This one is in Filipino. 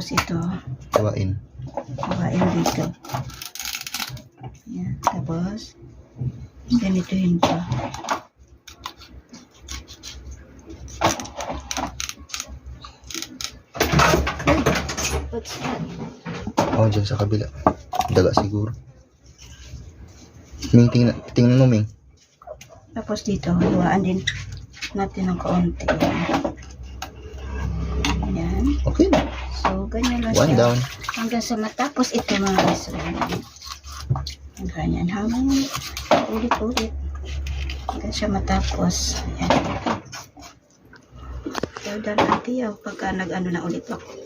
Tapos ito, Kawain. hawain dito. Yan. Tapos, ganituhin pa. What's that? Oh, dyan sa kabila. Daga siguro. Ming, tingnan mo, Ming. Tapos dito, hiwaan din natin ng kaunti. Yan. Okay na. So, ganyan lang One siya. down. Hanggang sa matapos ito mga guys. Ganyan. Hanggang ulit-ulit. Hanggang siya matapos. Ayan. Kaya dahil natin pagka nag-ano na ulit ako.